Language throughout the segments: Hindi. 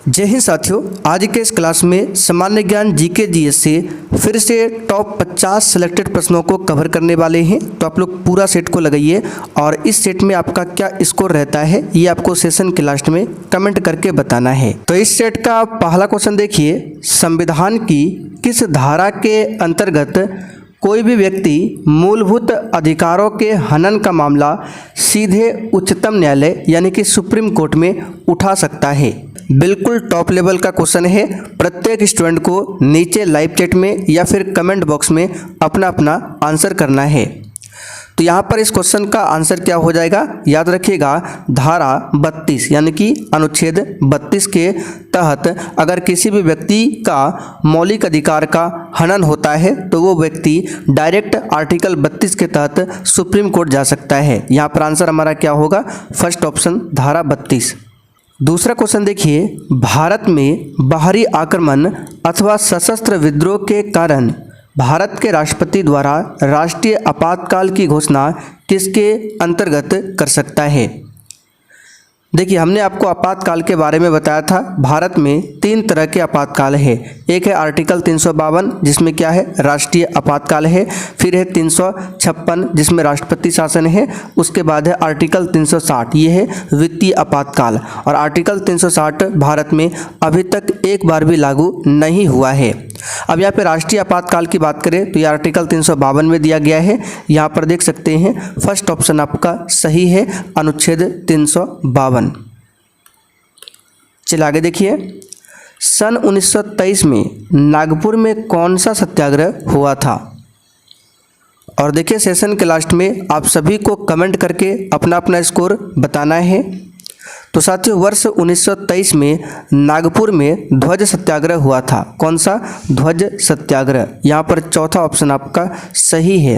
जय हिंद साथियों, आज के इस क्लास में सामान्य ज्ञान जीके जीएस से फिर से टॉप 50 सिलेक्टेड प्रश्नों को कवर करने वाले हैं। तो आप लोग पूरा सेट को लगाइए और इस सेट में आपका क्या स्कोर रहता है ये आपको सेशन के लास्ट में कमेंट करके बताना है। तो इस सेट का पहला क्वेश्चन देखिए, संविधान की किस धारा के अंतर्गत कोई भी व्यक्ति मूलभूत अधिकारों के हनन का मामला सीधे उच्चतम न्यायालय यानी कि सुप्रीम कोर्ट में उठा सकता है। बिल्कुल टॉप लेवल का क्वेश्चन है। प्रत्येक स्टूडेंट को नीचे लाइव चैट में या फिर कमेंट बॉक्स में अपना अपना आंसर करना है। तो यहाँ पर इस क्वेश्चन का आंसर क्या हो जाएगा, याद रखिएगा, धारा 32 यानी कि अनुच्छेद 32 के तहत अगर किसी भी व्यक्ति का मौलिक अधिकार का हनन होता है तो वो व्यक्ति डायरेक्ट आर्टिकल 32 के तहत सुप्रीम कोर्ट जा सकता है। यहाँ पर आंसर हमारा क्या होगा, फर्स्ट ऑप्शन धारा 32। दूसरा क्वेश्चन देखिए, भारत में बाहरी आक्रमण अथवा सशस्त्र विद्रोह के कारण भारत के राष्ट्रपति द्वारा राष्ट्रीय आपातकाल की घोषणा किसके अंतर्गत कर सकता है। देखिए, हमने आपको आपातकाल के बारे में बताया था। भारत में 3 तरह के आपातकाल है। एक है आर्टिकल 352 जिसमें क्या है, राष्ट्रीय आपातकाल है। फिर है 356 जिसमें राष्ट्रपति शासन है। उसके बाद है आर्टिकल 360, ये है वित्तीय आपातकाल। और आर्टिकल 360 भारत में अभी तक एक बार भी लागू नहीं हुआ है। अब यहाँ पे राष्ट्रीय आपातकाल की बात करें तो ये आर्टिकल 352 में दिया गया है। यहाँ पर देख सकते हैं फर्स्ट ऑप्शन आपका सही है, अनुच्छेद 352। चलिए आगे देखिए, सन 1923 में नागपुर में कौन सा सत्याग्रह हुआ था। और देखिए, सेशन के लास्ट में आप सभी को कमेंट करके अपना अपना स्कोर बताना है। तो साथियों, वर्ष 1923 में नागपुर में ध्वज सत्याग्रह हुआ था। कौन सा, ध्वज सत्याग्रह। यहाँ पर चौथा ऑप्शन आपका सही है।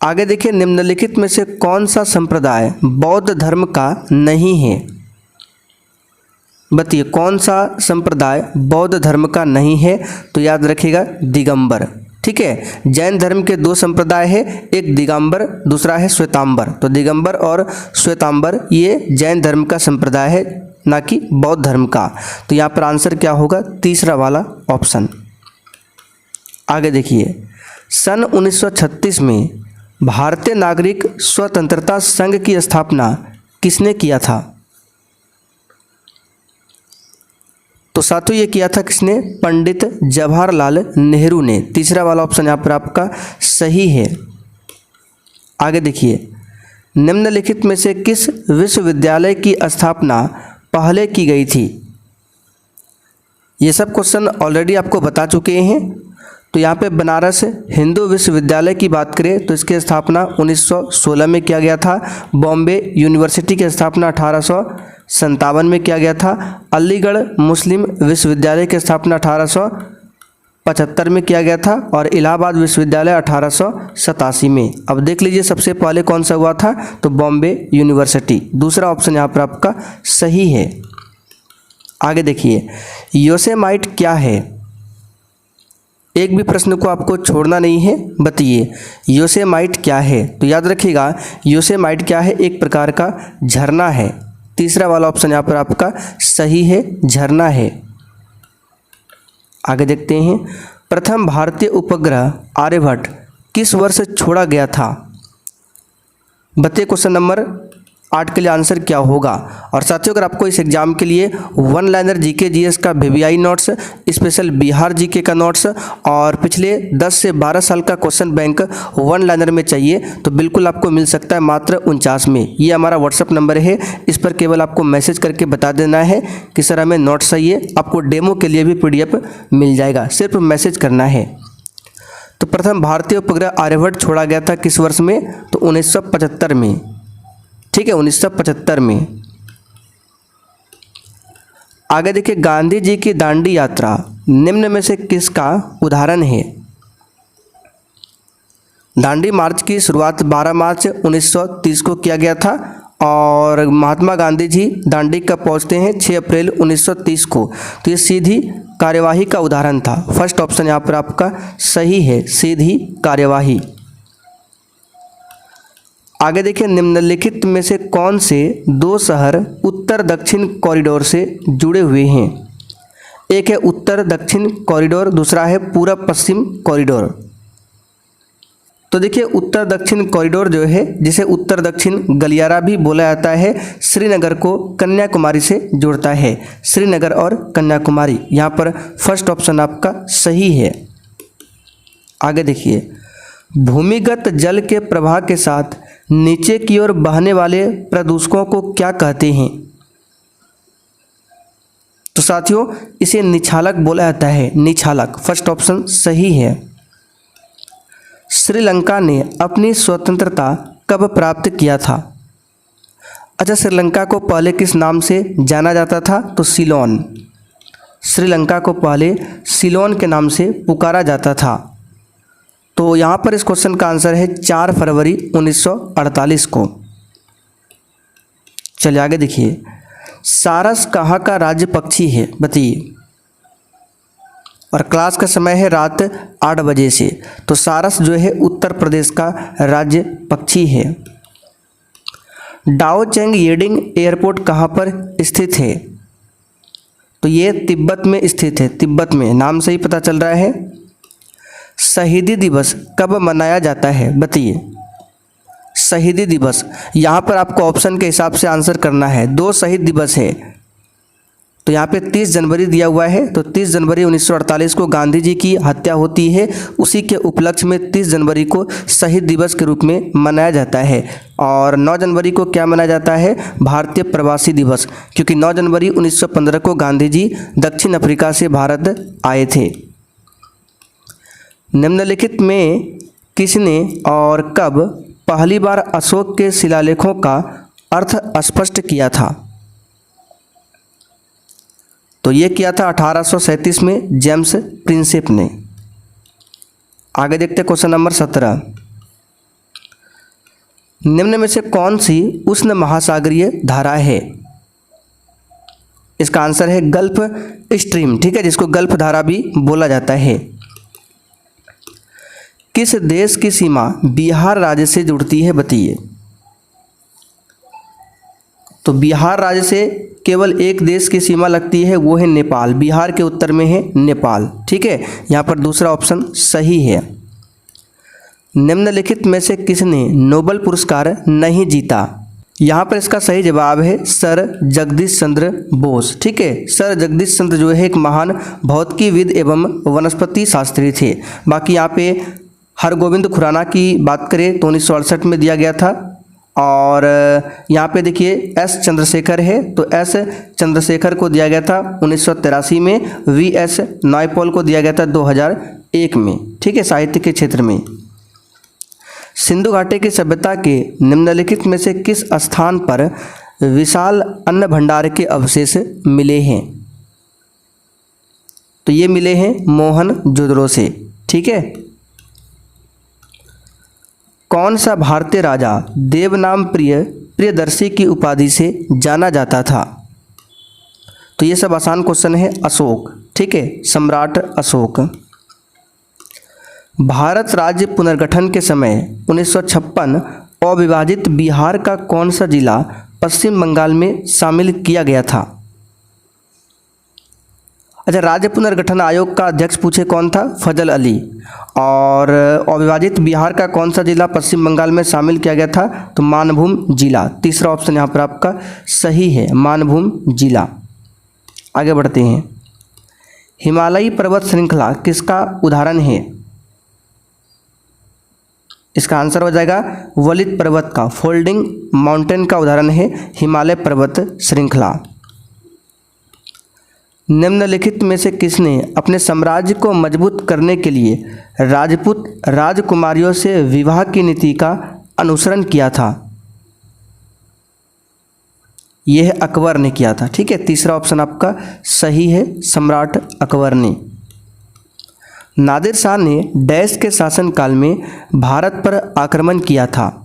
आगे देखिए, निम्नलिखित में से कौन सा संप्रदाय बौद्ध धर्म का नहीं है। बताइए कौन सा संप्रदाय बौद्ध धर्म का नहीं है। तो याद रखिएगा, दिगंबर। ठीक है, जैन धर्म के 2 संप्रदाय है, एक दिगंबर दूसरा है श्वेतांबर। तो दिगंबर और श्वेतांबर ये जैन धर्म का संप्रदाय है, ना कि बौद्ध धर्म का। तो यहाँ पर आंसर क्या होगा, तीसरा वाला ऑप्शन। आगे देखिए, सन 1936 में भारतीय नागरिक स्वतंत्रता संघ की स्थापना किसने किया था। तो साथियों, ये किया था किसने, पंडित जवाहरलाल नेहरू ने। तीसरा वाला ऑप्शन यहाँ पर आपका सही है। आगे देखिए, निम्नलिखित में से किस विश्वविद्यालय की स्थापना पहले की गई थी। ये सब क्वेश्चन ऑलरेडी आपको बता चुके हैं। तो यहाँ पे बनारस हिंदू विश्वविद्यालय की बात करें तो इसकी स्थापना 1916 में किया गया था। बॉम्बे यूनिवर्सिटी की स्थापना 1857 में किया गया था। अलीगढ़ मुस्लिम विश्वविद्यालय की स्थापना 1875 में किया गया था। और इलाहाबाद विश्वविद्यालय 1887 में। अब देख लीजिए सबसे पहले कौन सा हुआ था, तो बॉम्बे यूनिवर्सिटी। दूसरा ऑप्शन यहाँ पर आपका सही है। आगे देखिए, योसेमाइट क्या है। एक भी प्रश्न को आपको छोड़ना नहीं है। बताइए योसेमाइट क्या है। तो याद रखिएगा, योसेमाइट क्या है, एक प्रकार का झरना है। तीसरा वाला ऑप्शन यहाँ पर आपका सही है, झरना है। आगे देखते हैं, प्रथम भारतीय उपग्रह आर्यभट्ट किस वर्ष छोड़ा गया था। बताइए क्वेश्चन नंबर 8 के लिए आंसर क्या होगा। और साथियों, अगर आपको इस एग्जाम के लिए 1 लाइनर जीके जीएस का VVI notes, special Bihar GK का नोट्स और पिछले 10 से 12 साल का क्वेश्चन बैंक 1 लाइनर में चाहिए तो बिल्कुल आपको मिल सकता है मात्र 49 में। ये हमारा व्हाट्सअप नंबर है, इस पर केवल आपको मैसेज करके बता देना है कि सर हमें नोट्स चाहिए। आपको डेमो के लिए भी PDF मिल जाएगा, सिर्फ मैसेज करना है। तो प्रथम भारतीय उपग्रह आर्यभट्ट छोड़ा गया था किस वर्ष में, तो 1975 में। ठीक है, 1975 में। आगे देखिए, गांधी जी की दांडी यात्रा निम्न में से किसका उदाहरण है। दांडी मार्च की शुरुआत 12 मार्च 1930 को किया गया था और महात्मा गांधी जी दांडी कब पहुंचते हैं, 6 अप्रैल 1930 को। तो ये सीधी कार्यवाही का उदाहरण था। फर्स्ट ऑप्शन यहाँ पर आपका सही है, सीधी कार्यवाही। आगे देखिए, निम्नलिखित में से कौन से दो शहर उत्तर दक्षिण कॉरिडोर से जुड़े हुए हैं? एक है उत्तर दक्षिण कॉरिडोर, दूसरा है पूरब पश्चिम कॉरिडोर। तो देखिए, उत्तर दक्षिण कॉरिडोर जो है, जिसे उत्तर दक्षिण गलियारा भी बोला जाता है, श्रीनगर को कन्याकुमारी से जोड़ता है। श्रीनगर और कन्याकुमारी, यहाँ पर फर्स्ट ऑप्शन आपका सही है। आगे देखिए, भूमिगत जल के प्रवाह के साथ नीचे की ओर बहने वाले प्रदूषकों को क्या कहते हैं? तो साथियों, इसे निछालक बोला जाता है। निछालक, फर्स्ट ऑप्शन सही है। श्रीलंका ने अपनी स्वतंत्रता कब प्राप्त किया था? अच्छा, श्रीलंका को पहले किस नाम से जाना जाता था? तो सीलोन। श्रीलंका को पहले सीलोन के नाम से पुकारा जाता था। तो यहाँ पर इस क्वेश्चन का आंसर है 4 फरवरी 1948 को। चलिए आगे देखिए, सारस कहाँ का राज्य पक्षी है? बताइए। और क्लास का समय है रात 8 बजे से। तो सारस जो है उत्तर प्रदेश का राज्य पक्षी है। डाओ चैंग येडिंग एयरपोर्ट कहाँ पर स्थित है? तो ये तिब्बत में स्थित है। तिब्बत में, नाम से ही पता चल रहा है। शहीदी दिवस कब मनाया जाता है? बताइए। शहीदी दिवस, यहाँ पर आपको ऑप्शन के हिसाब से आंसर करना है। 2 शहीद दिवस है। तो यहाँ पे 30 जनवरी दिया हुआ है। तो 30 जनवरी 1948 को गांधी जी की हत्या होती है। उसी के उपलक्ष्य में 30 जनवरी को शहीद दिवस के रूप में मनाया जाता है। और 9 जनवरी को क्या मनाया जाता है? भारतीय प्रवासी दिवस, क्योंकि 9 जनवरी 1915 को गांधी जी दक्षिण अफ्रीका से भारत आए थे। निम्नलिखित में किसने और कब पहली बार अशोक के शिलालेखों का अर्थ स्पष्ट किया था? तो ये किया था 1837 में जेम्स प्रिंसेप ने। आगे देखते हैं क्वेश्चन नंबर 17। निम्न में से कौन सी उष्ण महासागरीय धारा है? इसका आंसर है गल्फ स्ट्रीम, ठीक है, जिसको गल्फ धारा भी बोला जाता है। किस देश की सीमा बिहार राज्य से जुड़ती है? बताइए। तो बिहार राज्य से केवल एक देश की सीमा लगती है, वो है नेपाल। बिहार के उत्तर में है नेपाल, ठीक है। यहाँ पर दूसरा ऑप्शन सही है। निम्नलिखित में से किसने नोबेल पुरस्कार नहीं जीता? यहाँ पर इसका सही जवाब है सर जगदीश चंद्र बोस, ठीक है। सर जगदीश चंद्र जो है एक महान भौतिकीविद एवं वनस्पति शास्त्री थे। बाकी यहाँ पे हरगोविंद खुराना की बात करें तो 1968 में दिया गया था। और यहाँ पे देखिए एस चंद्रशेखर है, तो एस चंद्रशेखर को दिया गया था 1983 में। वी एस नायपॉल को दिया गया था 2001 में, ठीक है, साहित्य के क्षेत्र में। सिंधु घाटी की सभ्यता के निम्नलिखित में से किस स्थान पर विशाल अन्न भंडार के अवशेष मिले हैं? तो ये मिले हैं मोहनजोदड़ो से, ठीक है। कौन सा भारतीय राजा देवनाम प्रियदर्शी की उपाधि से जाना जाता था? तो ये सब आसान क्वेश्चन है। अशोक, ठीक है, सम्राट अशोक। भारत राज्य पुनर्गठन के समय 1956 अविभाजित बिहार का कौन सा जिला पश्चिम बंगाल में शामिल किया गया था? अच्छा, राज्य पुनर्गठन आयोग का अध्यक्ष पूछे कौन था? फजल अली। और अविभाजित बिहार का कौन सा जिला पश्चिम बंगाल में शामिल किया गया था? तो मानभूम जिला। तीसरा ऑप्शन यहाँ पर आपका सही है, मानभूम जिला। आगे बढ़ते हैं। हिमालयी पर्वत श्रृंखला किसका उदाहरण है? इसका आंसर हो जाएगा वलित पर्वत का, फोल्डिंग माउंटेन का उदाहरण है हिमालय पर्वत श्रृंखला। निम्नलिखित में से किसने अपने साम्राज्य को मजबूत करने के लिए राजपूत राजकुमारियों से विवाह की नीति का अनुसरण किया था? यह अकबर ने किया था, ठीक है। तीसरा ऑप्शन आपका सही है, सम्राट अकबर ने। नादिर शाह ने डैश के शासनकाल में भारत पर आक्रमण किया था?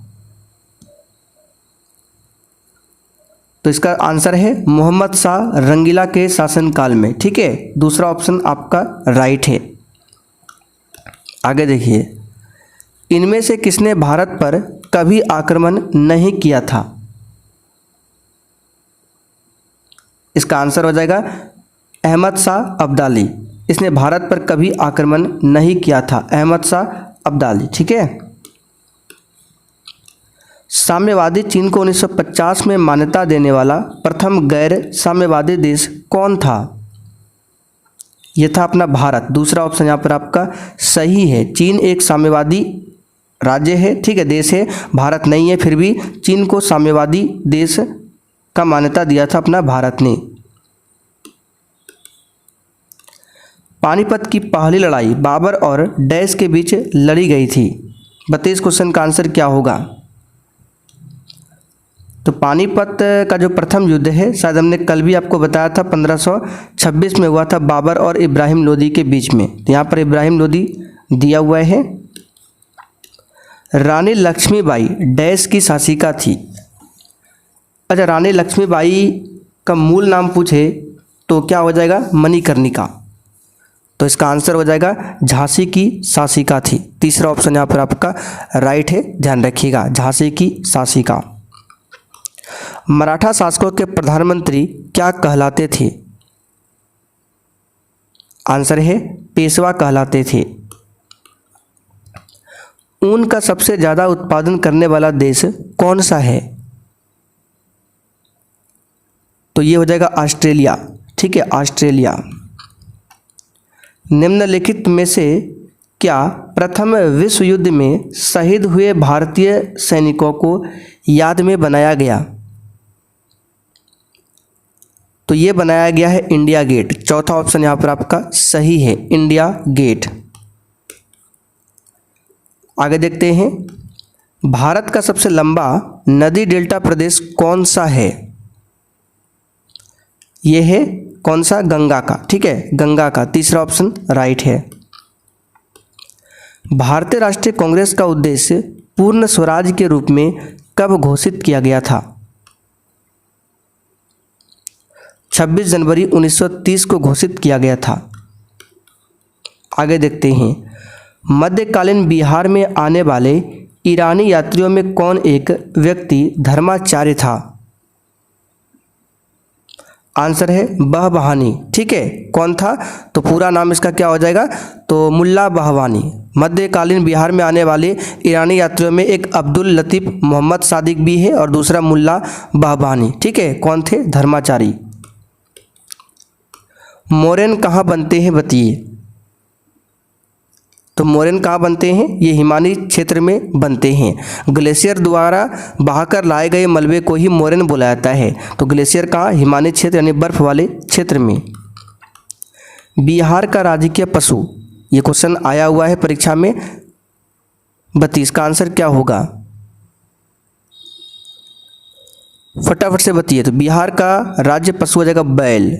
तो इसका आंसर है मोहम्मद शाह रंगीला के शासनकाल में, ठीक है। दूसरा ऑप्शन आपका राइट है। आगे देखिए, इनमें से किसने भारत पर कभी आक्रमण नहीं किया था? इसका आंसर हो जाएगा अहमद शाह अब्दाली। इसने भारत पर कभी आक्रमण नहीं किया था, अहमद शाह अब्दाली। ठीक है। साम्यवादी चीन को 1950 में मान्यता देने वाला प्रथम गैर साम्यवादी देश कौन था? यह था अपना भारत। दूसरा ऑप्शन यहाँ पर आपका सही है। चीन एक साम्यवादी राज्य है, ठीक है, देश है, भारत नहीं है, फिर भी चीन को साम्यवादी देश का मान्यता दिया था अपना भारत ने। पानीपत की पहली लड़ाई बाबर और डैश के बीच लड़ी गई थी। बताइए इस क्वेश्चन का आंसर क्या होगा? तो पानीपत का जो प्रथम युद्ध है, शायद हमने कल भी आपको बताया था, 1526 में हुआ था बाबर और इब्राहिम लोदी के बीच में। तो यहाँ पर इब्राहिम लोदी दिया हुआ है। रानी लक्ष्मीबाई डैश की शासिका थी। अच्छा, रानी लक्ष्मीबाई का मूल नाम पूछे तो क्या हो जाएगा? मणिकर्णिका। तो इसका आंसर हो जाएगा झांसी की शासिका थी। तीसरा ऑप्शन यहाँ पर आपका राइट है, ध्यान रखिएगा, झांसी की शासिका। मराठा शासकों के प्रधानमंत्री क्या कहलाते थे? आंसर है पेशवा कहलाते थे। ऊन का सबसे ज़्यादा उत्पादन करने वाला देश कौन सा है? तो ये हो जाएगा ऑस्ट्रेलिया। ठीक है, ऑस्ट्रेलिया। निम्नलिखित में से क्या प्रथम विश्व युद्ध में शहीद हुए भारतीय सैनिकों को याद में बनाया गया? तो ये बनाया गया है इंडिया गेट। चौथा ऑप्शन यहाँ पर आपका सही है, इंडिया गेट। आगे देखते हैं, भारत का सबसे लंबा नदी डेल्टा प्रदेश कौन सा है? ये है कौन सा? गंगा का। ठीक है, गंगा का। तीसरा ऑप्शन राइट है। भारतीय राष्ट्रीय कांग्रेस का उद्देश्य पूर्ण स्वराज के रूप में कब घोषित किया गया था? 26 जनवरी 1930 को घोषित किया गया था। आगे देखते हैं, मध्यकालीन बिहार में आने वाले ईरानी यात्रियों में कौन एक व्यक्ति धर्माचार्य था? आंसर है बहबहानी। ठीक है, कौन था? तो पूरा नाम इसका क्या हो जाएगा? तो मुल्ला बहवानी। मध्यकालीन बिहार में आने वाले ईरानी यात्रियों में एक अब्दुल लतीफ़ मोहम्मद सादिक भी है और दूसरा मुल्ला बहबहानी। ठीक है, कौन थे? धर्माचारी। मोरेन कहाँ बनते हैं? बताइए। तो मोरेन कहाँ बनते हैं? ये हिमालयी क्षेत्र में बनते हैं। ग्लेशियर द्वारा बहाकर लाए गए मलबे को ही मोरेन बोला जाता है। तो ग्लेशियर कहाँ? हिमालयी क्षेत्र यानी बर्फ वाले क्षेत्र में। बिहार का राजकीय पशु, ये क्वेश्चन आया हुआ है परीक्षा में। 32 का आंसर क्या होगा? फटाफट से बताइए। तो बिहार का राज्य पशु हो जाएगा बैल,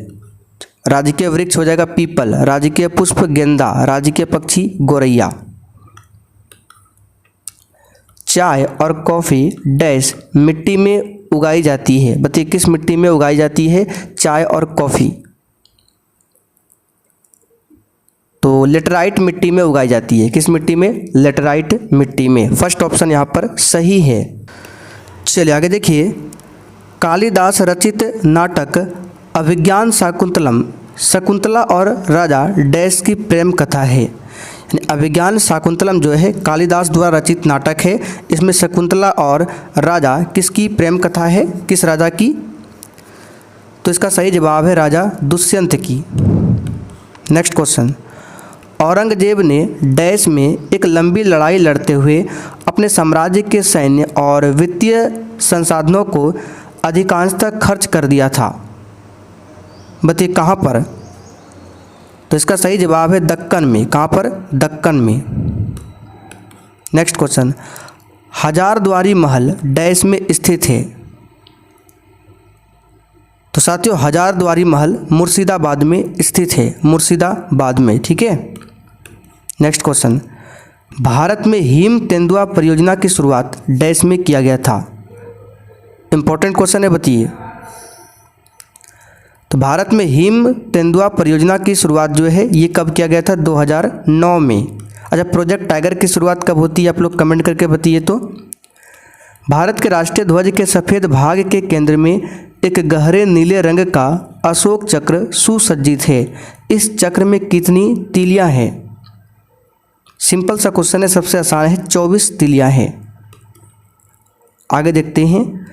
राजकीय वृक्ष हो जाएगा पीपल, राजकीय पुष्प गेंदा, राजकीय पक्षी गोरैया। चाय और कॉफ़ी डैश मिट्टी में उगाई जाती है? बताइए किस मिट्टी में उगाई जाती है चाय और कॉफ़ी? तो लेटराइट मिट्टी में उगाई जाती है। किस मिट्टी में? लेटराइट मिट्टी में। फर्स्ट ऑप्शन यहाँ पर सही है। चलिए आगे देखिए, कालिदास रचित नाटक अभिज्ञान शाकुंतलम शकुंतला और राजा डैश की प्रेम कथा है। यानी अभिज्ञान शाकुंतलम जो है कालिदास द्वारा रचित नाटक है। इसमें शकुंतला और राजा किसकी प्रेम कथा है? किस राजा की? तो इसका सही जवाब है राजा दुष्यंत की। नेक्स्ट क्वेश्चन, औरंगजेब ने डैश में एक लंबी लड़ाई लड़ते हुए अपने साम्राज्य के सैन्य और वित्तीय संसाधनों को अधिकांशतः खर्च कर दिया था। बताइए कहाँ पर? तो इसका सही जवाब है दक्कन में। कहाँ पर? दक्कन में। नेक्स्ट क्वेश्चन, हजारद्वारी महल डैश में स्थित है? तो साथियों हजारद्वारी महल मुर्शिदाबाद में स्थित है, मुर्शिदाबाद में। ठीक है। नेक्स्ट क्वेश्चन, भारत में हिम तेंदुआ परियोजना की शुरुआत डैश में किया गया था? इंपॉर्टेंट क्वेश्चन है, बताइए। तो भारत में हिम तेंदुआ परियोजना की शुरुआत जो है ये कब किया गया था? 2009 में। अच्छा, प्रोजेक्ट टाइगर की शुरुआत कब होती है? आप लोग कमेंट करके बताइए। तो भारत के राष्ट्रीय ध्वज के सफ़ेद भाग के केंद्र में एक गहरे नीले रंग का अशोक चक्र सुसज्जित है। इस चक्र में कितनी तीलियां हैं? सिंपल सा क्वेश्चन है, सबसे आसान है, 24 तीलियां हैं। आगे देखते हैं।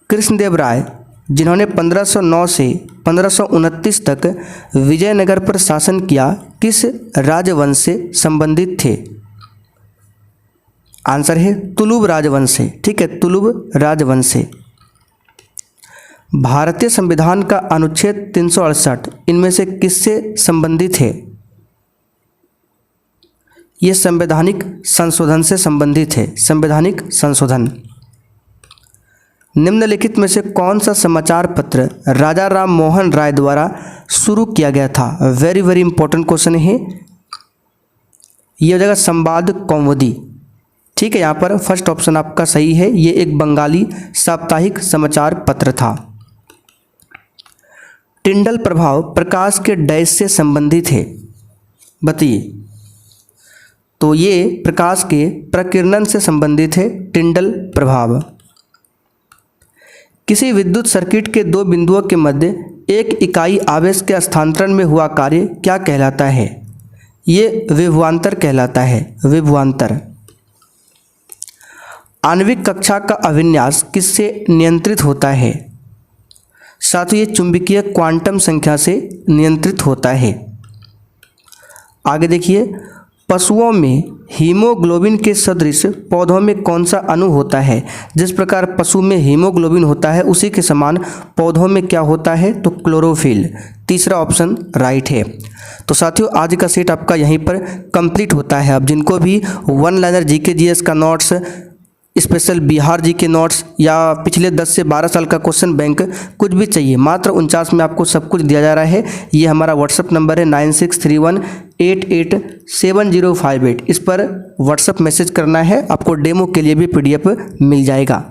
कृष्णदेव राय जिन्होंने 1509 से 1529 तक विजयनगर पर शासन किया, किस राजवंश से संबंधित थे? आंसर है तुलुब राजवंश से। ठीक है, तुलुब राजवंश से। भारतीय संविधान का अनुच्छेद 368 इनमें से किससे संबंधित है? ये संवैधानिक संशोधन से संबंधित है। संवैधानिक संशोधन। निम्नलिखित में से कौन सा समाचार पत्र राजा राम मोहन राय द्वारा शुरू किया गया था? वेरी वेरी इंपॉर्टेंट क्वेश्चन है ये। हो जाएगा संवाद कौमुदी। ठीक है, यहाँ पर फर्स्ट ऑप्शन आपका सही है। ये एक बंगाली साप्ताहिक समाचार पत्र था। टिंडल प्रभाव प्रकाश के डैश से संबंधित है, बताइए। तो ये प्रकाश के प्रकीर्णन से संबंधित है, टिंडल प्रभाव। किसी विद्युत सर्किट के दो बिंदुओं के मध्य एक इकाई आवेश के स्थानांतरण में हुआ कार्य क्या कहलाता है? ये विभवांतर कहलाता है, विभवांतर। आणविक कक्षा का अभिन्यास किससे नियंत्रित होता है? साथियों, ये चुंबकीय क्वांटम संख्या से नियंत्रित होता है। आगे देखिए। पशुओं में हीमोग्लोबिन के सदृश पौधों में कौन सा अणु होता है? जिस प्रकार पशु में हीमोग्लोबिन होता है उसी के समान पौधों में क्या होता है? तो क्लोरोफिल। तीसरा ऑप्शन राइट है। तो साथियों, आज का सेट आपका यहीं पर कंप्लीट होता है। अब जिनको भी वन लाइनर जीके जीएस का नोट्स, स्पेशल बिहार जी के नोट्स या पिछले 10 से 12 साल का क्वेश्चन बैंक कुछ भी चाहिए, मात्र 49 में आपको सब कुछ दिया जा रहा है। ये हमारा व्हाट्सअप नंबर है 9631887058। इस पर व्हाट्सअप मैसेज करना है, आपको डेमो के लिए भी PDF मिल जाएगा।